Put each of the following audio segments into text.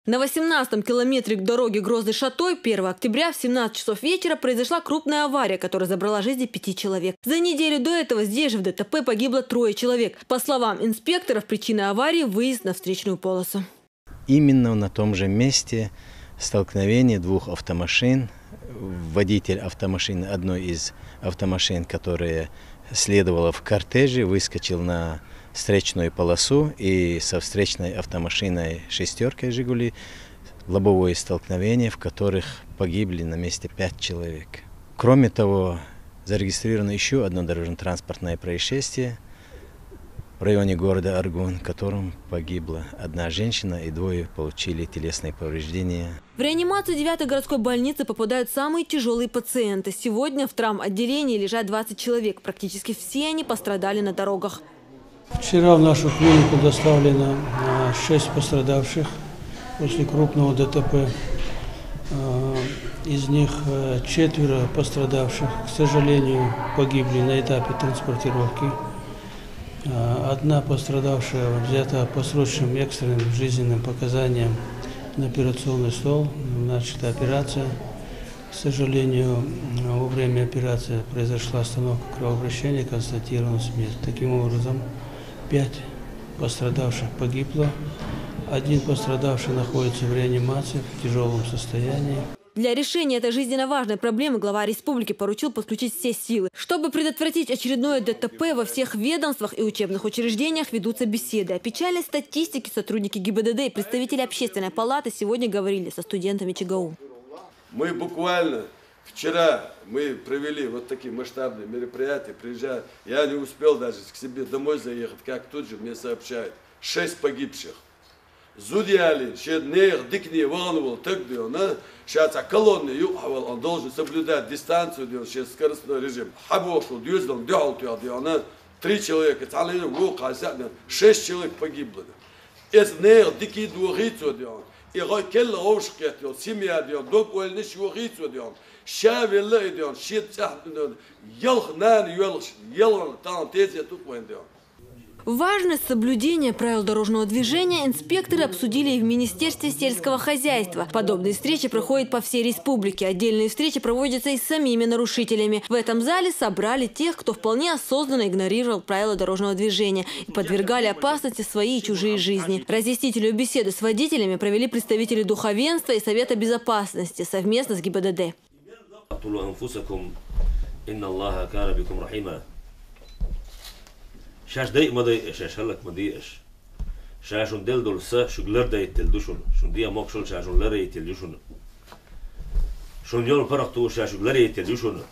На 18-м километре дороги Грозный-Шатой 1 октября в 17 часов вечера произошла крупная авария, которая забрала жизни 5 человек. За неделю до этого здесь же в ДТП погибло 3 человек. По словам инспекторов, причиной аварии – выезд на встречную полосу. Именно на том же месте столкновение двух автомашин. Водитель автомашины, одной из автомашин, которая следовала в кортеже, выскочил на встречную полосу и со встречной автомашиной «шестеркой» «Жигули» лобовое столкновение, в которых погибли на месте 5 человек. Кроме того, зарегистрировано еще одно дорожно-транспортное происшествие в районе города Аргун, в котором погибла 1 женщина и 2 получили телесные повреждения. В реанимацию 9-й городской больницы попадают самые тяжелые пациенты. Сегодня в травм-отделении лежат 20 человек. Практически все они пострадали на дорогах. Вчера в нашу клинику доставлено 6 пострадавших после крупного ДТП. Из них 4 пострадавших, к сожалению, погибли на этапе транспортировки. 1 пострадавшая взята по срочным экстренным жизненным показаниям на операционный стол. Начата операция. К сожалению, во время операции произошла остановка кровообращения, констатирована смерть. Таким образом, 5 пострадавших погибло. 1 пострадавший находится в реанимации в тяжелом состоянии. Для решения этой жизненно важной проблемы глава республики поручил подключить все силы. Чтобы предотвратить очередное ДТП, во всех ведомствах и учебных учреждениях ведутся беседы. О печальной статистике сотрудники ГИБДД и представители общественной палаты сегодня говорили со студентами ЧГУ. Мы буквально вчера провели вот такие масштабные мероприятия. Приезжая, я не успел даже к себе домой заехать, как тут же мне сообщают: 6 погибших. Зудиали, сейчас колонны, он должен соблюдать дистанцию, сейчас скоростной режим. 3 человека, 6 человек погибло. Важность соблюдения правил дорожного движения инспекторы обсудили и в Министерстве сельского хозяйства. Подобные встречи проходят по всей республике. Отдельные встречи проводятся и с самими нарушителями. В этом зале собрали тех, кто вполне осознанно игнорировал правила дорожного движения и подвергали опасности свои и чужие жизни. Разъяснительную беседу с водителями провели представители духовенства и Совета безопасности совместно с ГИБДД. Şaş day ma day şaş halak ma day şaş şaşun del dolsa şuglar day tel duşun şun diye mokşol şaşunlar day tel duşun şun yol paraktu şaşuglar day tel duşun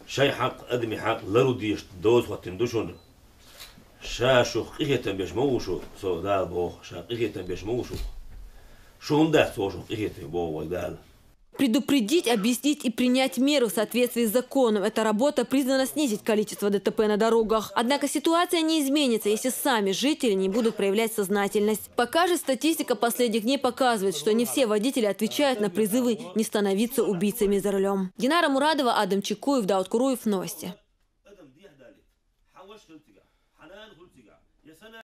şay hak admi hak laru diye doz watin duşun şaşu qiyeten beş mawşu so dal bo şaş qiyeten beş mawşu şun da so qiyeten bo wa dal. Предупредить, объяснить и принять меры в соответствии с законом. Эта работа призвана снизить количество ДТП на дорогах. Однако ситуация не изменится, если сами жители не будут проявлять сознательность. Пока же статистика последних дней показывает, что не все водители отвечают на призывы не становиться убийцами за рулем. Динара Мурадова, Адам Чекуев, Дауд Куруев. Новости.